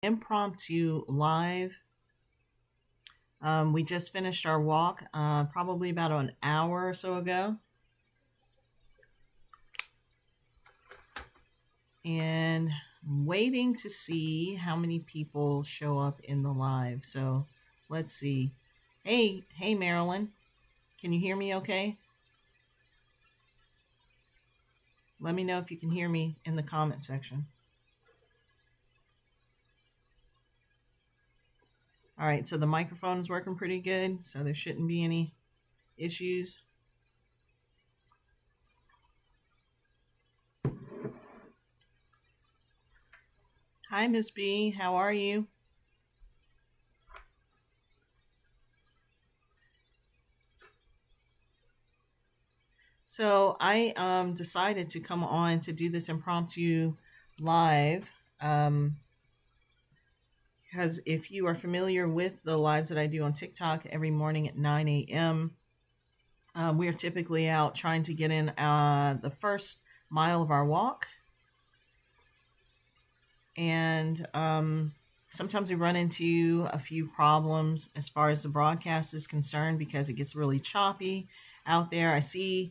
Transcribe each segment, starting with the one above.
Impromptu live. We just finished our walk probably about an hour or so ago. And I'm waiting to see how many people show up in the live. So let's see. Hey, Marilyn. Can you hear me okay? Let me know if you can hear me in the comment section. All right, so the microphone is working pretty good, so there shouldn't be any issues. Hi, Miss B. How are you? So I decided to come on to do this impromptu live because if you are familiar with the lives that I do on TikTok every morning at 9 a.m., we are typically out trying to get in the first mile of our walk. And sometimes we run into a few problems as far as the broadcast is concerned because it gets really choppy out there. I see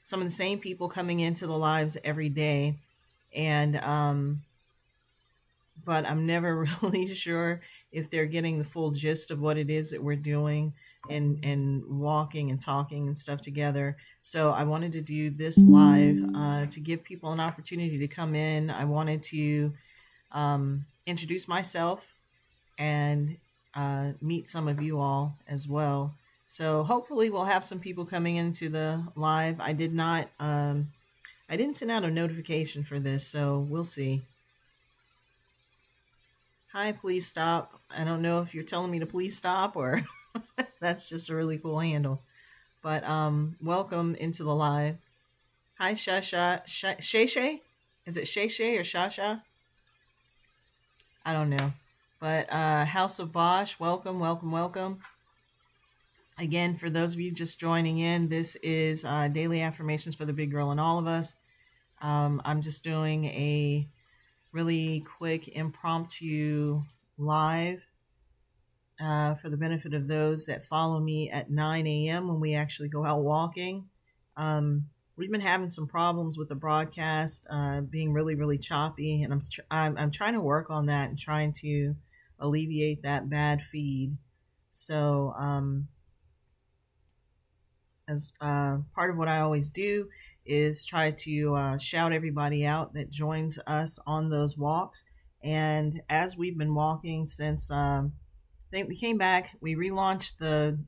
some of the same people coming into the lives every day, and but I'm never really sure if they're getting the full gist of what it is that we're doing and walking and talking and stuff together. So I wanted to do this live to give people an opportunity to come in. I wanted to introduce myself and meet some of you all as well. So hopefully we'll have some people coming into the live. I didn't send out a notification for this, so we'll see. Hi, please stop. I don't know if you're telling me to please stop or that's just a really cool handle. But welcome into the live. Hi, Shasha. Shay Shay? Is it Shay Shay or Shasha? I don't know. But House of Bosch, welcome, welcome, welcome. Again, for those of you just joining in, this is Daily Affirmations for the Big Girl in All of Us. I'm just doing a really quick impromptu live for the benefit of those that follow me at 9 a.m. when we actually go out walking. We've been having some problems with the broadcast being really, really choppy, and I'm trying to work on that and trying to alleviate that bad feed. So as part of what I always do is try to shout everybody out that joins us on those walks. And as we've been walking since I think we came back, we relaunched the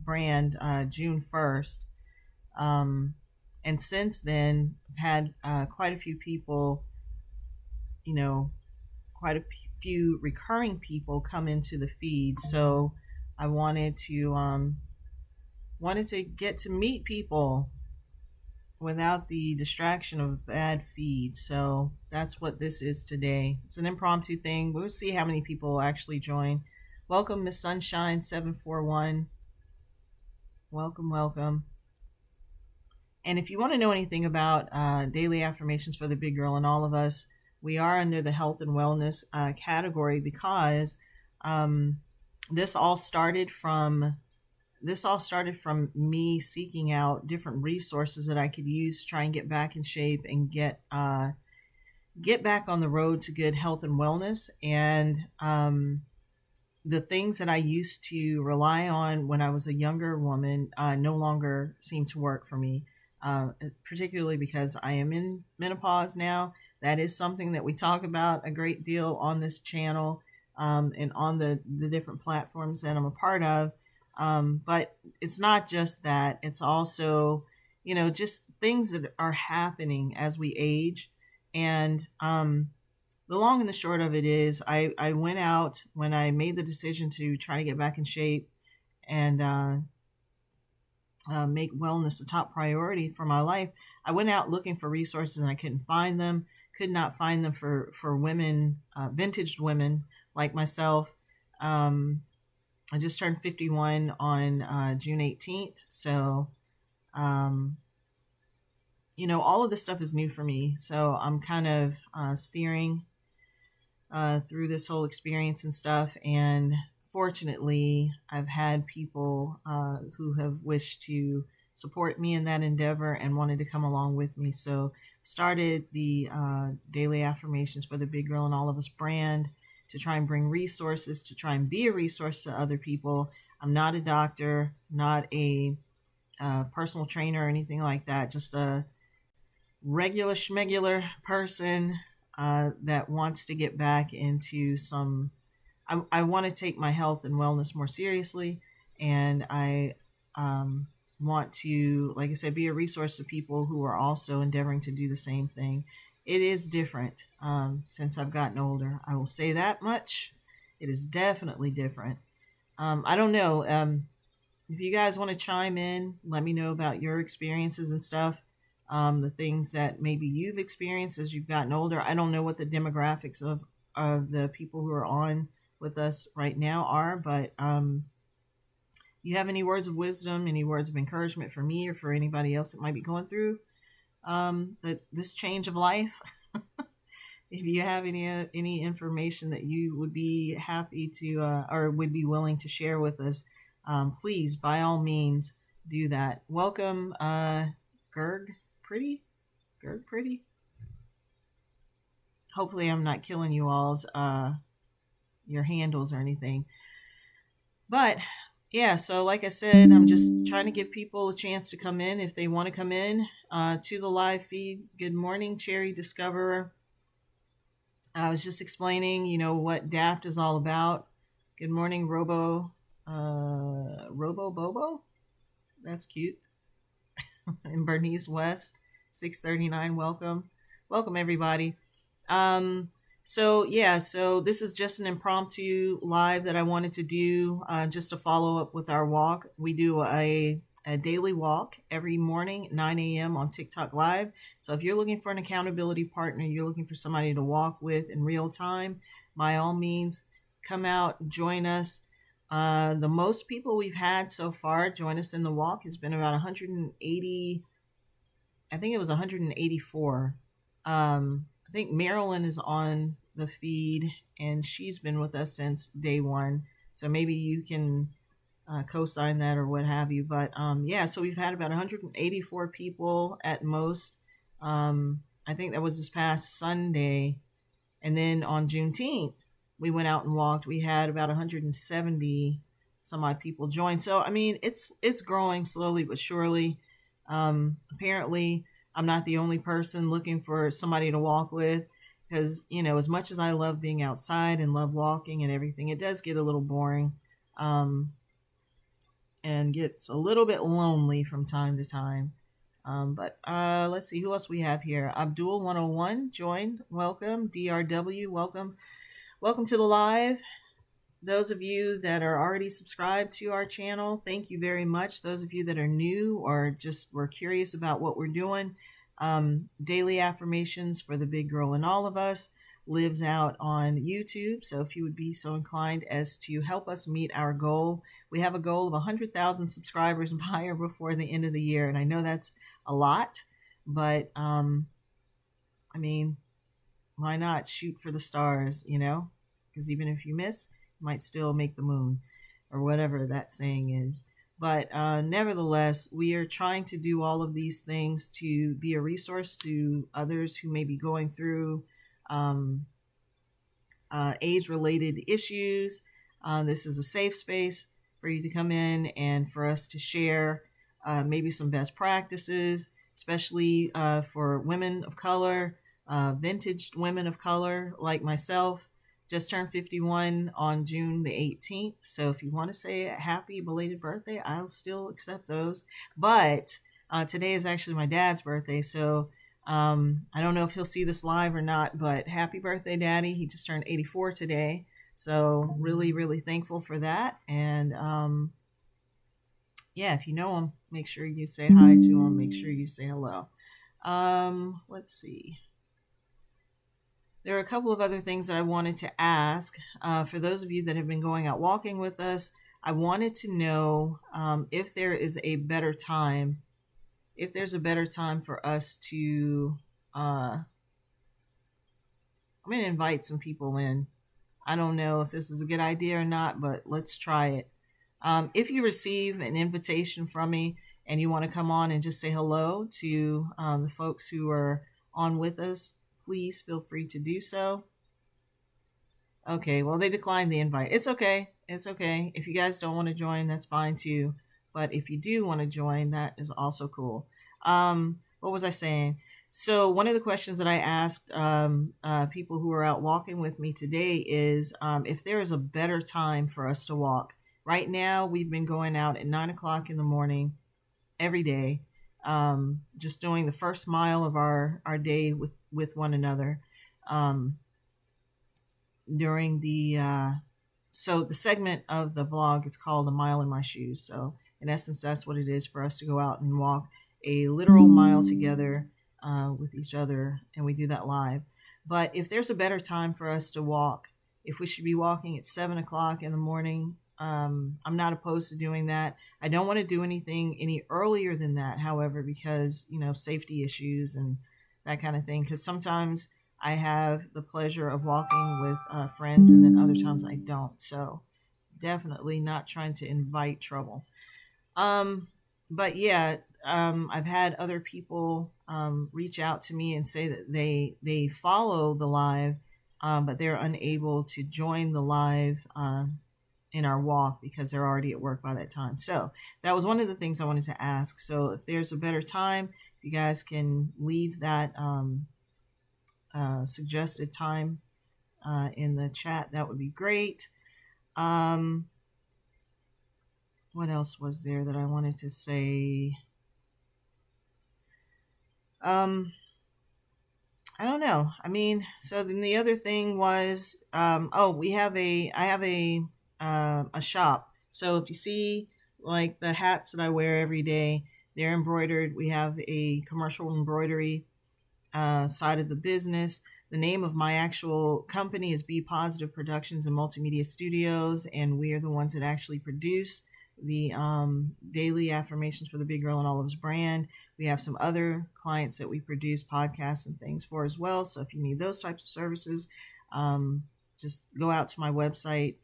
brand June 1st. And since then, I've had quite a few people, quite a few recurring people come into the feed. So I wanted to get to meet people without the distraction of bad feeds. So that's what this is today. It's an impromptu thing. We'll see how many people actually join. Welcome, Miss Sunshine 741. Welcome, welcome. And if you want to know anything about daily affirmations for the big girl in all of us, we are under the health and wellness category because this all started from me seeking out different resources that I could use to try and get back in shape and get back on the road to good health and wellness. And the things that I used to rely on when I was a younger woman no longer seem to work for me, particularly because I am in menopause now. That is something that we talk about a great deal on this channel and on the different platforms that I'm a part of. But it's not just that. It's also, just things that are happening as we age. And the long and the short of it is I went out when I made the decision to try to get back in shape and make wellness a top priority for my life. I went out looking for resources and I couldn't find them. Could not find them for women, vintage women like myself. I just turned 51 on June 18th. So, all of this stuff is new for me. So I'm kind of steering through this whole experience and stuff. And fortunately, I've had people who have wished to support me in that endeavor and wanted to come along with me. So started the daily affirmations for the Big Girl in All of Us brand to try and bring resources, to try and be a resource to other people. I'm not a doctor, not a personal trainer or anything like that, just a regular schmegular person that wants to get back into some. I want to take my health and wellness more seriously, and I want to, like I said, be a resource to people who are also endeavoring to do the same thing. It is different since I've gotten older. I will say that much. It is definitely different. I don't know. If you guys want to chime in, let me know about your experiences and stuff. The things that maybe you've experienced as you've gotten older. I don't know what the demographics of the people who are on with us right now are, but you have any words of wisdom, any words of encouragement for me or for anybody else that might be going through this change of life? If you have any information that you would be happy to or would be willing to share with us, please, by all means, do that. Welcome, Gerg Pretty. Hopefully I'm not killing you all's your handles or anything. But yeah, so like I said, I'm just trying to give people a chance to come in if they want to come in to the live feed. Good morning, Cherry Discoverer. I was just explaining, what DAFT is all about. Good morning, Robo Bobo. That's cute. And Bernice West, 639. Welcome everybody. So this is just an impromptu live that I wanted to do just to follow up with our walk. We do a daily walk every morning at 9 a.m. on TikTok Live. So if you're looking for an accountability partner, you're looking for somebody to walk with in real time, by all means, come out, join us. The most people we've had so far join us in the walk has been about 180. I think it was 184. I think Marilyn is on the feed and she's been with us since day one. So maybe you can co-sign that or what have you. But so we've had about 184 people at most. I think that was this past Sunday. And then on Juneteenth, we went out and walked. We had about 170 some odd people join. So, I mean, it's growing slowly but surely. Apparently, I'm not the only person looking for somebody to walk with because, as much as I love being outside and love walking and everything, it does get a little boring and gets a little bit lonely from time to time. But let's see who else we have here. Abdul 101 joined. Welcome. DRW, welcome. Welcome to the live. Those of you that are already subscribed to our channel, thank you very much. Those of you that are new or just were curious about what we're doing, daily affirmations for the Big Girl in All of Us lives out on YouTube. So if you would be so inclined as to help us meet our goal, we have a goal of 100,000 subscribers by or before the end of the year. And I know that's a lot, but I mean, why not shoot for the stars, because even if you miss, you might still make the moon or whatever that saying is. But nevertheless, we are trying to do all of these things to be a resource to others who may be going through age-related issues. This is a safe space for you to come in and for us to share maybe some best practices, especially for women of color, vintage women of color like myself. Just turned 51 on June the 18th. So if you want to say a happy belated birthday, I'll still accept those. But today is actually my dad's birthday. So I don't know if he'll see this live or not, but happy birthday, Daddy. He just turned 84 today. So really, really thankful for that. And if you know him, make sure you say hi to him. Make sure you say hello. Let's see. There are a couple of other things that I wanted to ask. For those of you that have been going out walking with us, I wanted to know if there is a better time, if there's a better time for us to, I'm I'm going to invite some people in. I don't know if this is a good idea or not, but let's try it. If you receive an invitation from me and you want to come on and just say hello to the folks who are on with us, please feel free to do so. Okay, well, they declined the invite. It's okay. It's okay. If you guys don't want to join, that's fine too. But if you do want to join, that is also cool. What was I saying? So one of the questions that I asked people who are out walking with me today is if there is a better time for us to walk. Right now, we've been going out at 9 o'clock in the morning every day, just doing the first mile of our day with one another. During so the segment of the vlog is called A Mile in My Shoes. So in essence, that's what it is for us to go out and walk a literal mile together with each other, and we do that live. But if there's a better time for us to walk, if we should be walking at 7 o'clock in the morning, I'm not opposed to doing that. I don't want to do anything any earlier than that, however, because, safety issues and that kind of thing. Because sometimes I have the pleasure of walking with friends, and then other times I don't. So definitely not trying to invite trouble. But yeah, I've had other people reach out to me and say that they follow the live, but they're unable to join the live in our walk because they're already at work by that time. So that was one of the things I wanted to ask. So if there's a better time, if you guys can leave that suggested time in the chat, that would be great. What else was there that I wanted to say? I don't know. I mean, so then the other thing was, I have a shop. So if you see like the hats that I wear every day, they're embroidered. We have a commercial embroidery side of the business. The name of my actual company is Be Positive Productions and Multimedia Studios, and we are the ones that actually produce the daily affirmations for the Big Girl and Olives brand. We have some other clients that we produce podcasts and things for as well. So if you need those types of services, just go out to my website,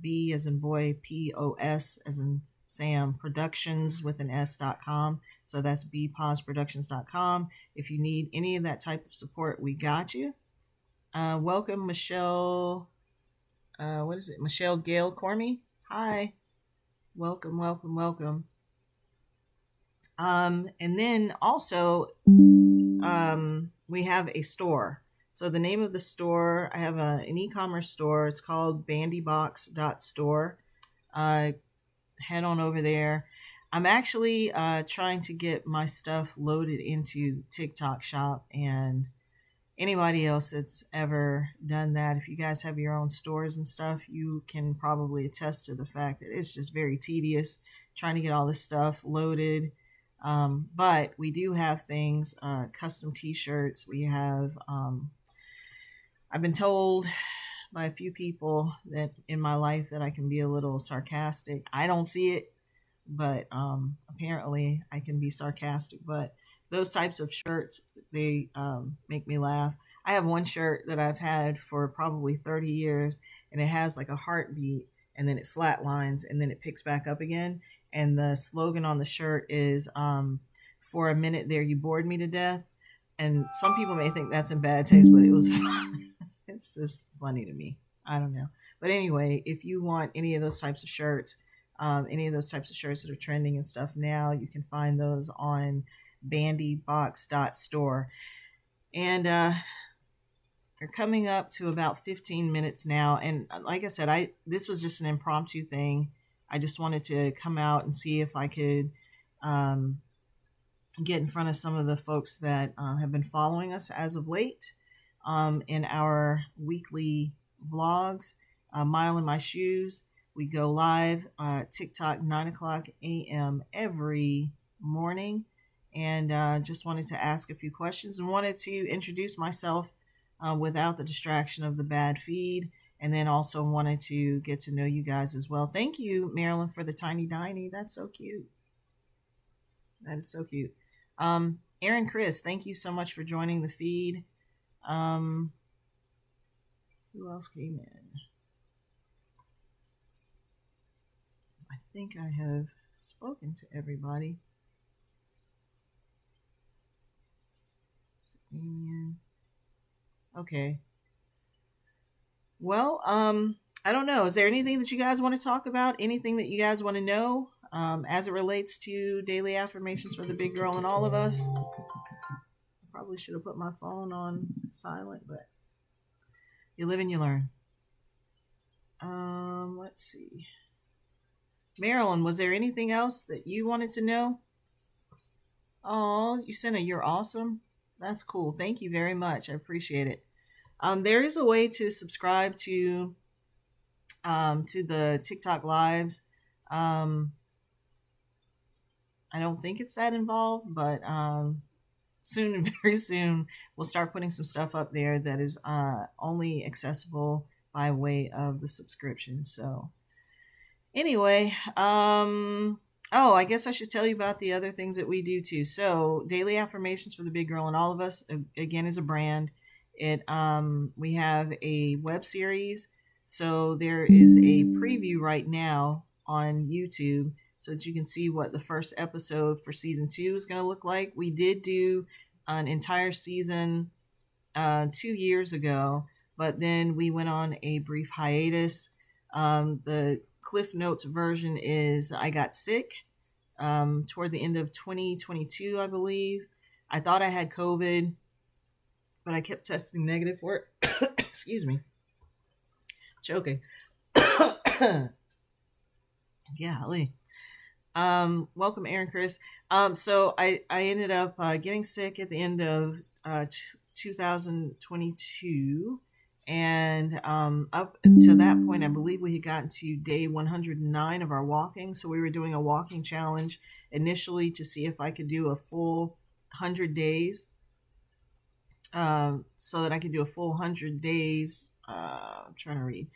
B as in boy, POS as in Sam, productions with an S.com. So that's bposproductions.com. If you need any of that type of support, we got you. Welcome, Michelle. Michelle Gail Cormy. Hi. Welcome, welcome, welcome. And then also, we have a store. So the name of the store, I have an e-commerce store. It's called bandybox.store. Head on over there. I'm actually trying to get my stuff loaded into TikTok shop, and anybody else that's ever done that, if you guys have your own stores and stuff, you can probably attest to the fact that it's just very tedious trying to get all this stuff loaded. But we do have things, custom t-shirts. We have, I've been told by a few people that in my life that I can be a little sarcastic. I don't see it, but apparently I can be sarcastic. But those types of shirts, they make me laugh. I have one shirt that I've had for probably 30 years, and it has like a heartbeat, and then it flatlines, and then it picks back up again. And the slogan on the shirt is, for a minute there, you bored me to death. And some people may think that's in bad taste, but it was fun. It's just funny to me. I don't know. But anyway, if you want any of those types of shirts, that are trending and stuff now, you can find those on bandybox.store. And they're coming up to about 15 minutes now. And like I said, this was just an impromptu thing. I just wanted to come out and see if I could get in front of some of the folks that have been following us as of late in our weekly vlogs. Mile in My Shoes. We go live TikTok 9 o'clock a.m. every morning. And just wanted to ask a few questions and wanted to introduce myself without the distraction of the bad feed. And then also wanted to get to know you guys as well. Thank you, Marilyn, for the tiny diny. That's so cute. That is so cute. Aaron Chris, thank you so much for joining the feed. Who else came in? I think I have spoken to everybody. Damien. Okay. Well, I don't know. Is there anything that you guys want to talk about? Anything that you guys want to know as it relates to daily affirmations for the big girl and all of us? I probably should have put my phone on silent, but you live and you learn. Let's see. Marilyn, was there anything else that you wanted to know? Oh, you sent a "you're awesome." That's cool. Thank you very much. I appreciate it. There is a way to subscribe to the TikTok lives. I don't think it's that involved, but soon and very soon we'll start putting some stuff up there that is only accessible by way of the subscription. So anyway, oh, I guess I should tell you about the other things that we do too. So daily affirmations for the big girl and all of us, again, is a brand. We have a web series. So there is a preview right now on YouTube so that you can see what the first episode for season 2 is going to look like. We did do an entire season 2 years ago, but then we went on a brief hiatus. The Cliff Notes version is I got sick toward the end of 2022, I believe. I thought I had COVID, but I kept testing negative for it. Excuse me. Choking. Golly. Welcome, Aaron Chris. So I ended up getting sick at the end of 2022. And up to that point, I believe we had gotten to day 109 of our walking. So we were doing a walking challenge initially to see if I could do a full 100 days. So that I could do a full 100 days. I'm trying to read.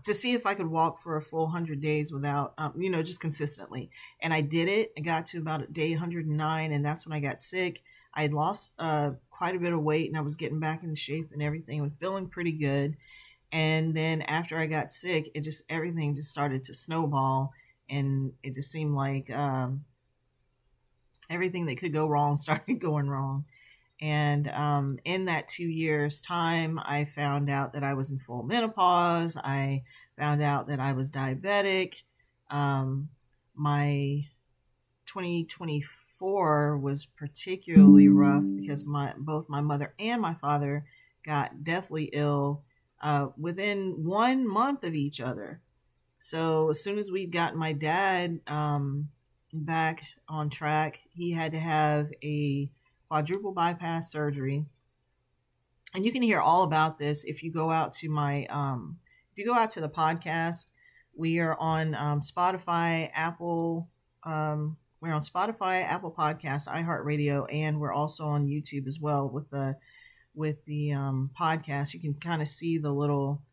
To see if I could walk for a full 100 days without, just consistently. And I did it. I got to about day 109, and that's when I got sick. I had lost quite a bit of weight, and I was getting back into shape and everything. I was feeling pretty good. And then after I got sick, everything just started to snowball, and it just seemed like everything that could go wrong started going wrong. And in that 2 years' time, I found out that I was in full menopause. I found out that I was diabetic. My 2024 was particularly rough because both my mother and my father got deathly ill within 1 month of each other. So as soon as we'd gotten my dad back on track, he had to have a quadruple bypass surgery. And you can hear all about this if you go out to the podcast. We are on Spotify, Apple, we're on Spotify, Apple Podcasts, iHeartRadio, and we're also on YouTube as well with the podcast. You can kind of see the little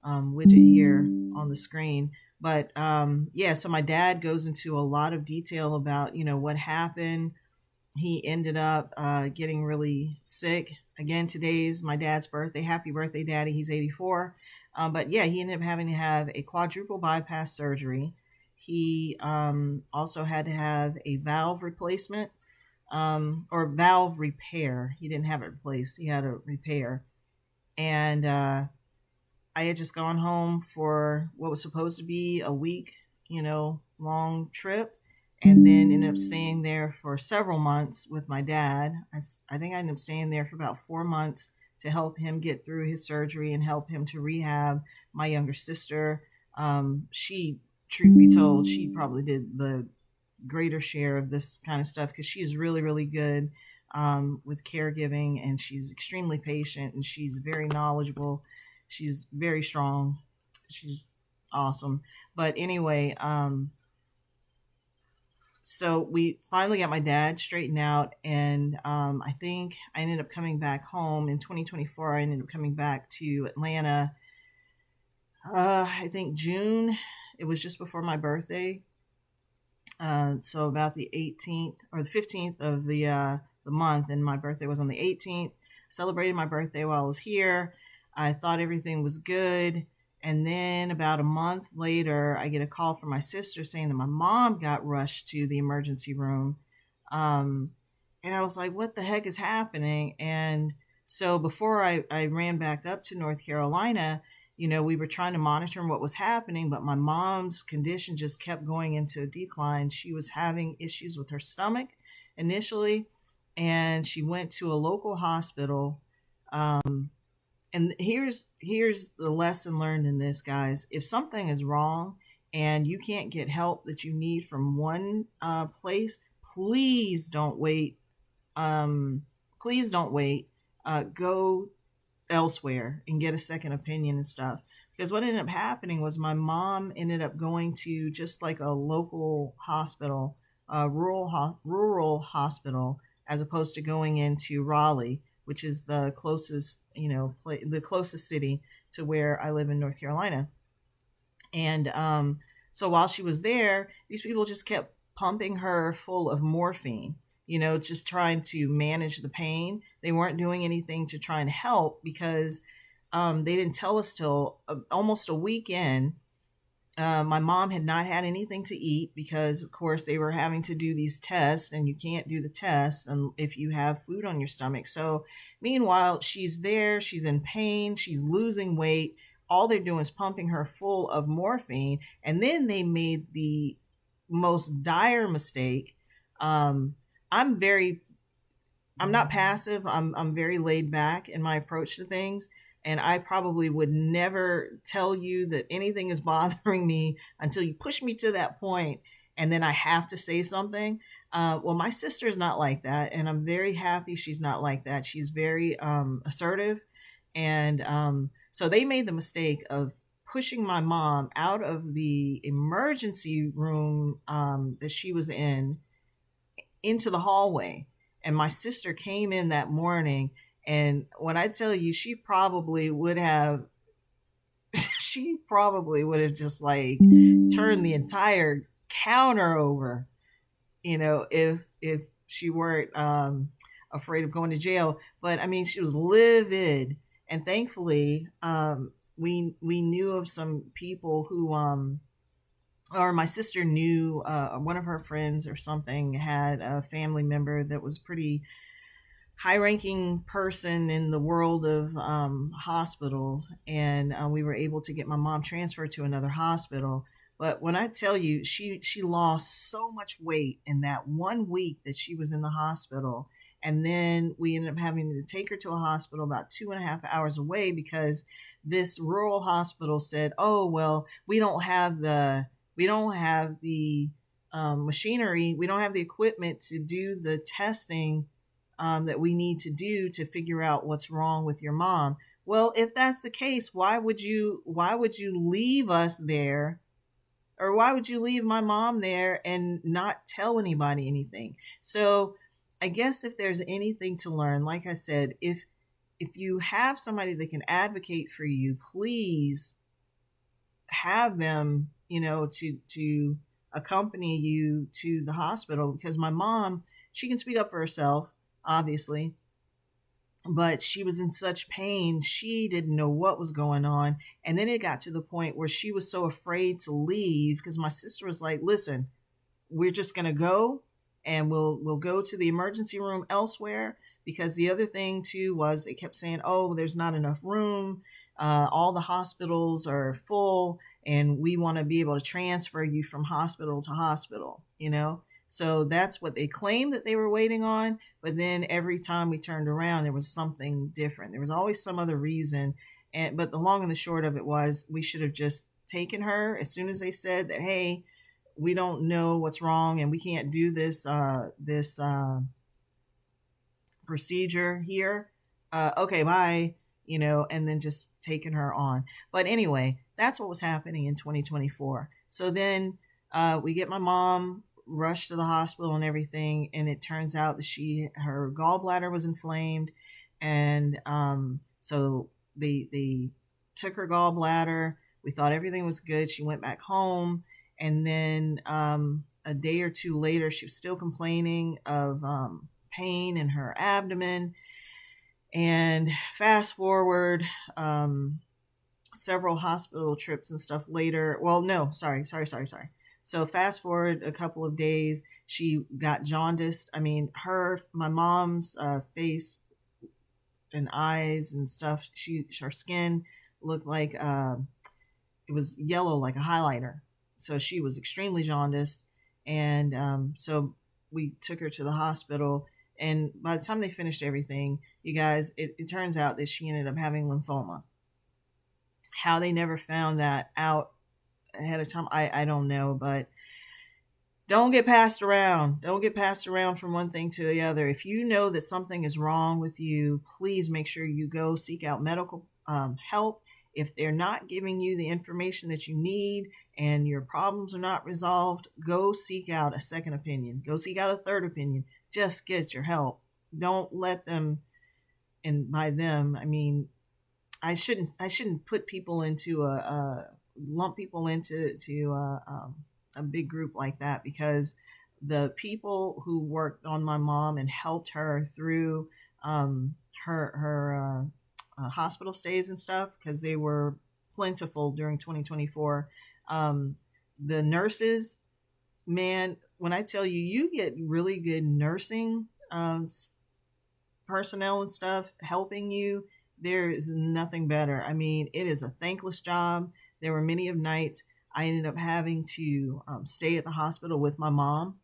widget here on the screen. But so my dad goes into a lot of detail about, what happened. He ended up getting really sick. Again, today's my dad's birthday. Happy birthday, Daddy. He's 84. But yeah, he ended up having to have a quadruple bypass surgery. He also had to have a valve replacement or valve repair. He didn't have it replaced. He had a repair. And I had just gone home for what was supposed to be a week, long trip. And then ended up staying there for several months with my dad. I think I ended up staying there for about 4 months to help him get through his surgery and help him to rehab. My younger sister, she, truth be told, she probably did the greater share of this kind of stuff because she's really, really good with caregiving, and she's extremely patient, and she's very knowledgeable. She's very strong. She's awesome. But anyway, so we finally got my dad straightened out, and I think I ended up coming back home in 2024. I ended up coming back to Atlanta, I think June. It was just before my birthday. So about the 18th or the 15th of the month, and my birthday was on the 18th. Celebrated my birthday while I was here. I thought everything was good. And then about a month later, I get a call from my sister saying that my mom got rushed to the emergency room. Um, and I was like, what the heck is happening? And so before I ran back up to North Carolina, we were trying to monitor what was happening, but my mom's condition just kept going into a decline. She was having issues with her stomach initially, and she went to a local hospital. And here's the lesson learned in this, guys. If something is wrong and you can't get help that you need from one place, please don't wait. Please don't wait. Go elsewhere and get a second opinion and stuff. Because what ended up happening was my mom ended up going to just like a local hospital, rural hospital, as opposed to going into Raleigh, which is the closest, the closest city to where I live in North Carolina. And so while she was there, these people just kept pumping her full of morphine, just trying to manage the pain. They weren't doing anything to try and help because they didn't tell us till almost a week in. My mom had not had anything to eat because, of course, they were having to do these tests, and you can't do the test if you have food on your stomach. So meanwhile, she's there, she's in pain, she's losing weight. All they're doing is pumping her full of morphine. And then they made the most dire mistake. I'm not passive. I'm very laid back in my approach to things. And I probably would never tell you that anything is bothering me until you push me to that point, and then I have to say something. Well, my sister is not like that, and I'm very happy she's not like that. She's very assertive. And so they made the mistake of pushing my mom out of the emergency room that she was in into the hallway. And my sister came in that morning. And when I tell you, she probably would have just like turned the entire counter over, if she weren't afraid of going to jail. But I mean, she was livid. And thankfully, we knew of some people who, or my sister knew one of her friends or something had a family member that was pretty high-ranking person in the world of hospitals, and we were able to get my mom transferred to another hospital. But when I tell you, she lost so much weight in that 1 week that she was in the hospital, and then we ended up having to take her to a hospital about 2.5 hours away because this rural hospital said, "Oh well, we don't have the machinery, we don't have the equipment to do the testing that we need to do to figure out what's wrong with your mom." Well, if that's the case, why would you leave us there, or why would you leave my mom there and not tell anybody anything? So I guess if there's anything to learn, like I said, if you have somebody that can advocate for you, please have them, to accompany you to the hospital, because my mom, she can speak up for herself, obviously, but she was in such pain, she didn't know what was going on. And then it got to the point where she was so afraid to leave because my sister was like, "Listen, we're just going to go, and we'll go to the emergency room elsewhere," because the other thing too was they kept saying, "Oh, there's not enough room. All the hospitals are full, and we want to be able to transfer you from hospital to hospital," So that's what they claimed that they were waiting on. But then every time we turned around, there was something different. There was always some other reason. But the long and the short of it was we should have just taken her as soon as they said that, "Hey, we don't know what's wrong and we can't do this procedure here. Okay, bye." And then just taking her on. But anyway, that's what was happening in 2024. So then we get my mom rushed to the hospital and everything, and it turns out that her gallbladder was inflamed, and so they took her gallbladder. We thought everything was good. She went back home, and then a day or two later, she was still complaining of pain in her abdomen. And fast forward, several hospital trips and stuff later. Well, no, sorry. So fast forward a couple of days, she got jaundiced. I mean, my mom's face and eyes and stuff. Her skin looked like it was yellow like a highlighter. So she was extremely jaundiced, and so we took her to the hospital. And by the time they finished everything, you guys, it turns out that she ended up having lymphoma. How they never found that out ahead of time, I don't know, but don't get passed around. Don't get passed around from one thing to the other. If you know that something is wrong with you, please make sure you go seek out medical help. If they're not giving you the information that you need and your problems are not resolved, go seek out a second opinion. Go seek out a third opinion. Just get your help. Don't let them, and by them, I mean, I shouldn't put people into lump people into a big group like that, because the people who worked on my mom and helped her through her hospital stays and stuff, because they were plentiful during 2024. The nurses, man, when I tell you, you get really good nursing personnel and stuff helping you, there is nothing better. I mean, it is a thankless job. There were many of nights I ended up having to stay at the hospital with my mom.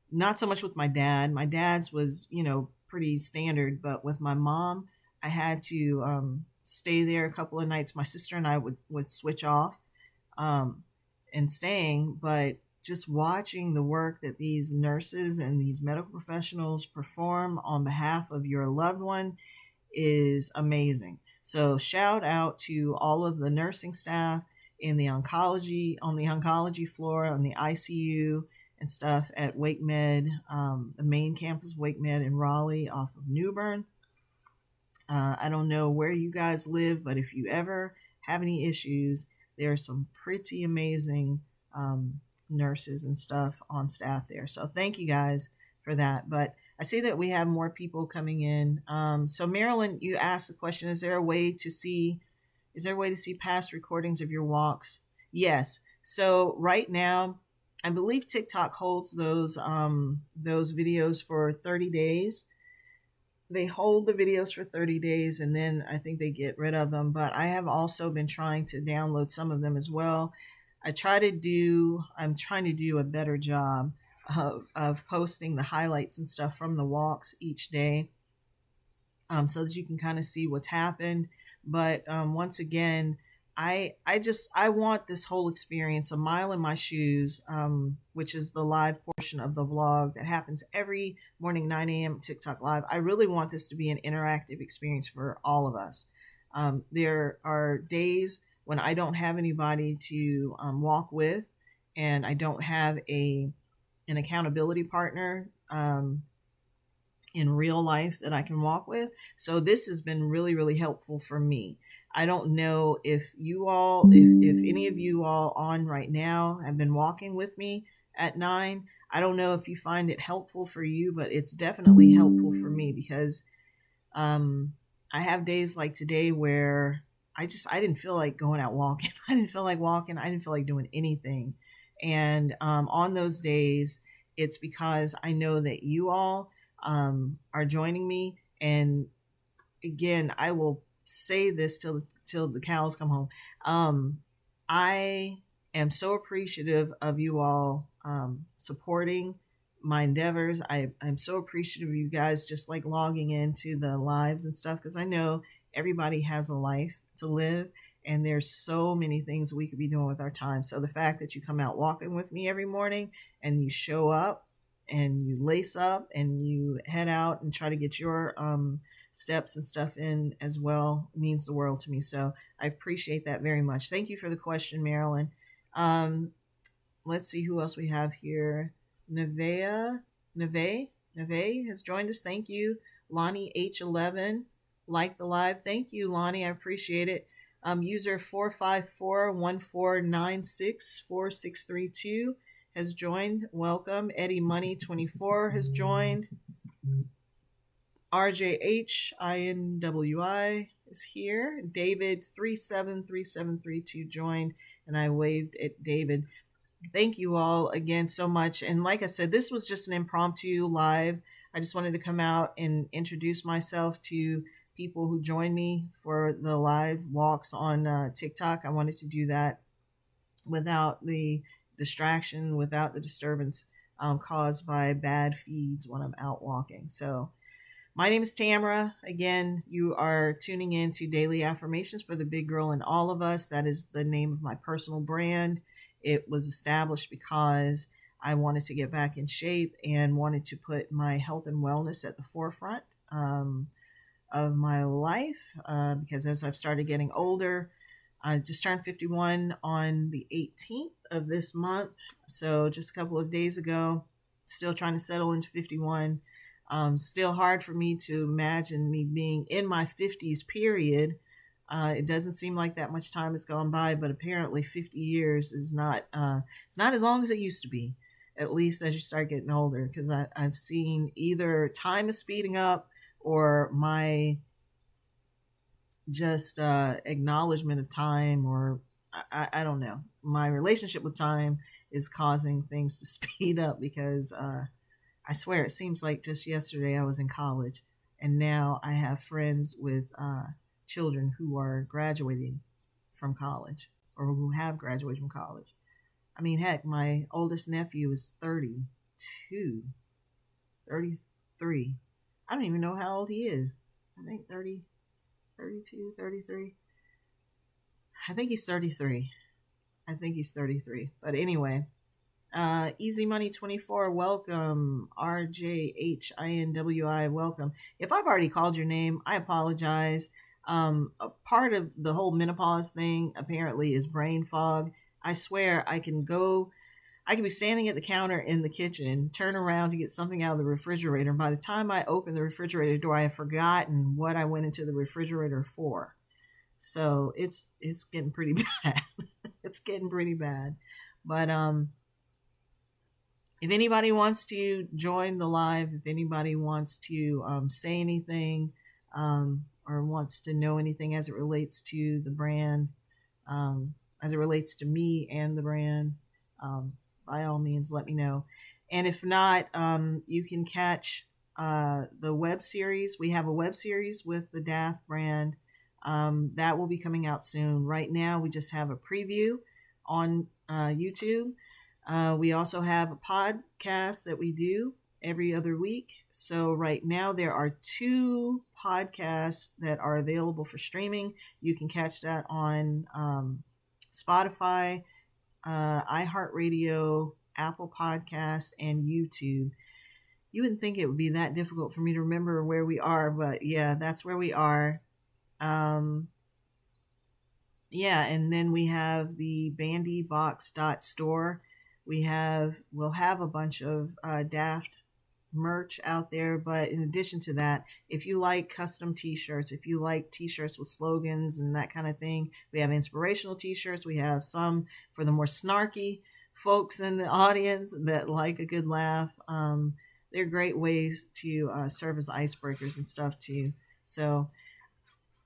Not so much with my dad. My dad's was, pretty standard, but with my mom, I had to stay there a couple of nights. My sister and I would switch off and staying, but just watching the work that these nurses and these medical professionals perform on behalf of your loved one is amazing. So shout out to all of the nursing staff in the oncology, on the oncology floor, on the ICU and stuff at Wake Med, the main campus of Wake Med in Raleigh off of New Bern. I don't know where you guys live, but if you ever have any issues, there are some pretty amazing nurses and stuff on staff there. So thank you guys for that. But I see that we have more people coming in. So Marilyn, you asked the question, is there a way to see past recordings of your walks? Yes. So right now, I believe TikTok holds those videos for 30 days. They hold the videos for 30 days and then I think they get rid of them. But I have also been trying to download some of them as well. I'm trying to do a better job of posting the highlights and stuff from the walks each day, so that you can kind of see what's happened. But once again, I want this whole experience, a mile in my shoes, which is the live portion of the vlog that happens every morning, 9 a.m. TikTok Live. I really want this to be an interactive experience for all of us. There are days when I don't have anybody to walk with, and I don't have an accountability partner in real life that I can walk with. So this has been really, really helpful for me. I don't know if any of you all on right now have been walking with me at 9. I don't know if you find it helpful for you, but it's definitely helpful for me, because I have days like today where I didn't feel like going out walking. I didn't feel like walking. I didn't feel like doing anything. And on those days, it's because I know that you all are joining me. And again, I will say this till the cows come home. I am so appreciative of you all supporting my endeavors. I'm so appreciative of you guys just like logging into the lives and stuff, because I know everybody has a life to live, and there's so many things we could be doing with our time. So the fact that you come out walking with me every morning and you show up and you lace up and you head out and try to get your steps and stuff in as well means the world to me. So I appreciate that very much. Thank you for the question, Marilyn. Let's see who else we have here. Neve has joined us. Thank you. Lonnie H11, like the live. Thank you, Lonnie. I appreciate it. User 45414964632 has joined. Welcome. Eddie Money 24 has joined. RJHINWI is here. David 373732 joined, and I waved at David. Thank you all again so much. And like I said, this was just an impromptu live. I just wanted to come out and introduce myself to people who join me for the live walks on TikTok. I wanted to do that without the distraction, without the disturbance caused by bad feeds when I'm out walking. So my name is Tamara. Again, you are tuning in to Daily Affirmations for the Big Girl in All of Us. That is the name of my personal brand. It was established because I wanted to get back in shape and wanted to put my health and wellness at the forefront of my life because as I've started getting older, I just turned 51 on the 18th of this month. So just a couple of days ago, still trying to settle into 51. Still hard for me to imagine me being in my 50s period. It doesn't seem like that much time has gone by, but apparently 50 years is not, it's not as long as it used to be, at least as you start getting older, because I've seen either time is speeding up or my just acknowledgement of time, or I don't know. My relationship with time is causing things to speed up because I swear it seems like just yesterday I was in college, and now I have friends with children who are graduating from college or who have graduated from college. I mean, heck, my oldest nephew is 32, 33. I don't even know how old he is. I think 30, 32, 33. I think he's 33. But anyway, Easy Money 24, welcome. RJHINWI, welcome. If I've already called your name, I apologize. A part of the whole menopause thing apparently is brain fog. I swear I can be standing at the counter in the kitchen, turn around to get something out of the refrigerator. And by the time I open the refrigerator door, I have forgotten what I went into the refrigerator for. So it's getting pretty bad. It's getting pretty bad. But if anybody wants to join the live, if anybody wants to say anything or wants to know anything as it relates to the brand, as it relates to me and the brand, by all means, let me know. And if not, you can catch the web series. We have a web series with the DAFT brand that will be coming out soon. Right now, we just have a preview on YouTube. We also have a podcast that we do every other week. So right now there are 2 podcasts that are available for streaming. You can catch that on Spotify, iHeartRadio, Apple Podcasts, and YouTube. You wouldn't think it would be that difficult for me to remember where we are, but yeah, that's where we are. Yeah, and then we have the bandybox.store. We'll have a bunch of DAFT merch out there, but in addition to that, if you like custom t-shirts, if you like t-shirts with slogans and that kind of thing, we have inspirational t-shirts. We have some for the more snarky folks in the audience that like a good laugh. They're great ways to serve as icebreakers and stuff too. So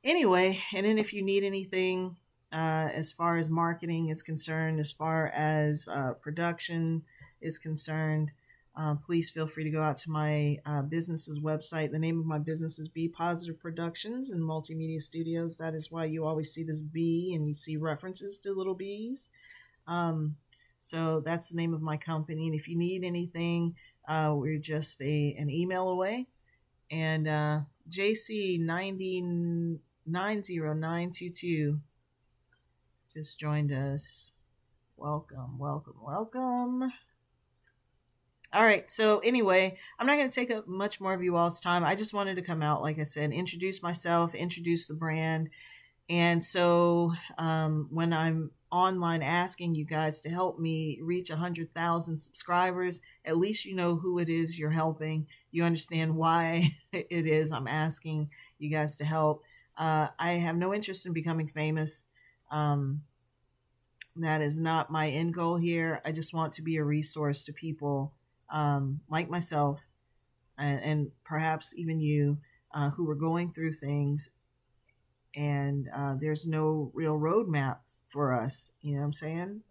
anyway, and then if you need anything as far as marketing is concerned, as far as production is concerned, please feel free to go out to my business's website. The name of my business is Be Positive Productions and Multimedia Studios. That is why you always see this B and you see references to little bees. So that's the name of my company. And if you need anything, we're just an email away. And JC9090922 just joined us. Welcome. All right. So anyway, I'm not going to take up much more of you all's time. I just wanted to come out, like I said, introduce myself, introduce the brand. And so when I'm online asking you guys to help me reach 100,000 subscribers, at least you know who it is you're helping. You understand why it is I'm asking you guys to help. I have no interest in becoming famous. That is not my end goal here. I just want to be a resource to people like myself and perhaps even you who are going through things, and there's no real roadmap for us. You know what I'm saying?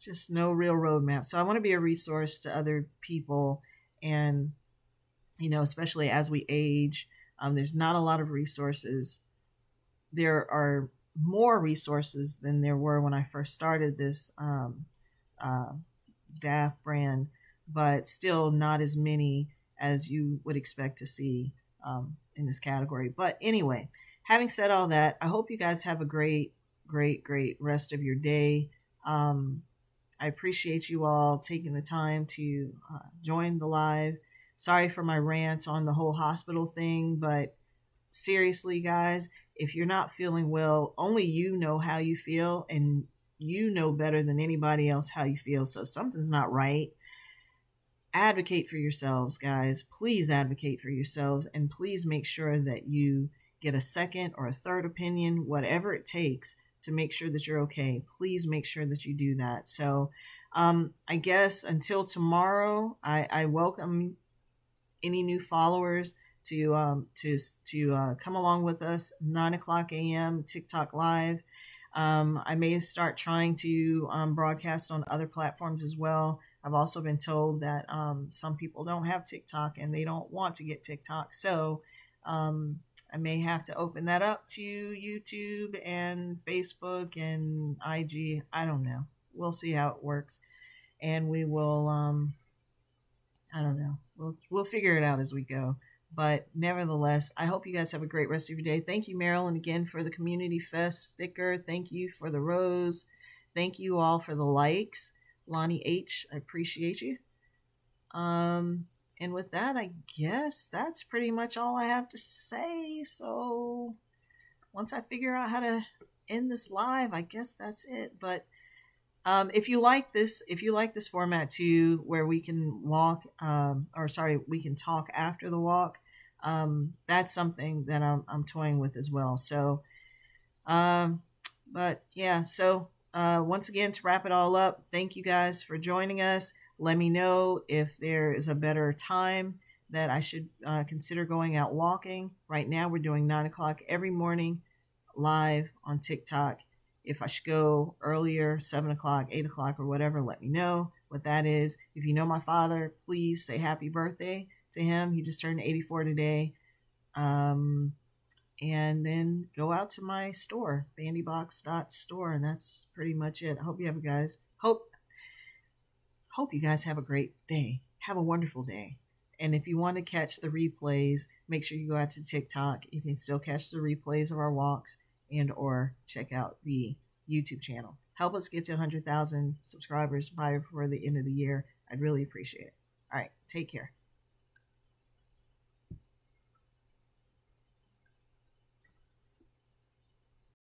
Just no real roadmap. So I want to be a resource to other people, and especially as we age, there's not a lot of resources. There are more resources than there were when I first started this DAFT brand, but still not as many as you would expect to see in this category. But anyway, having said all that, I hope you guys have a great rest of your day. I appreciate you all taking the time to join the live. Sorry for my rants on the whole hospital thing, but seriously, guys, if you're not feeling well, only you know how you feel, and you know better than anybody else how you feel. So if something's not right, advocate for yourselves, guys. Please advocate for yourselves, and please make sure that you get a second or a third opinion, whatever it takes, to make sure that you're okay. Please make sure that you do that. So I guess until tomorrow, I welcome any new followers to come along with us, 9:00 a.m. TikTok live. I may start trying to broadcast on other platforms as well. I've also been told that some people don't have TikTok and they don't want to get TikTok. So I may have to open that up to YouTube and Facebook and IG. I don't know. We'll see how it works. And we will, I don't know. We'll figure it out as we go. But nevertheless, I hope you guys have a great rest of your day. Thank you, Marilyn, again for the Community Fest sticker. Thank you for the rose. Thank you all for the likes. Lonnie H., I appreciate you. And with that, I guess that's pretty much all I have to say. So once I figure out how to end this live, I guess that's it. But if you like this format too, where we can we can talk after the walk, that's something that I'm toying with as well. So, but yeah, so once again, to wrap it all up, thank you guys for joining us. Let me know if there is a better time that I should consider going out walking. Right now, we're doing 9:00 every morning live on TikTok. If I should go earlier, 7:00, 8:00, or whatever, let me know what that is. If you know my father, please say happy birthday to him. He just turned 84 today. And then go out to my store, bandybox.store, and that's pretty much it. I hope you have Hope you guys have a great day. Have a wonderful day. And if you want to catch the replays, make sure you go out to TikTok. You can still catch the replays of our walks and or check out the YouTube channel. Help us get to 100,000 subscribers by before the end of the year. I'd really appreciate it. All right, take care.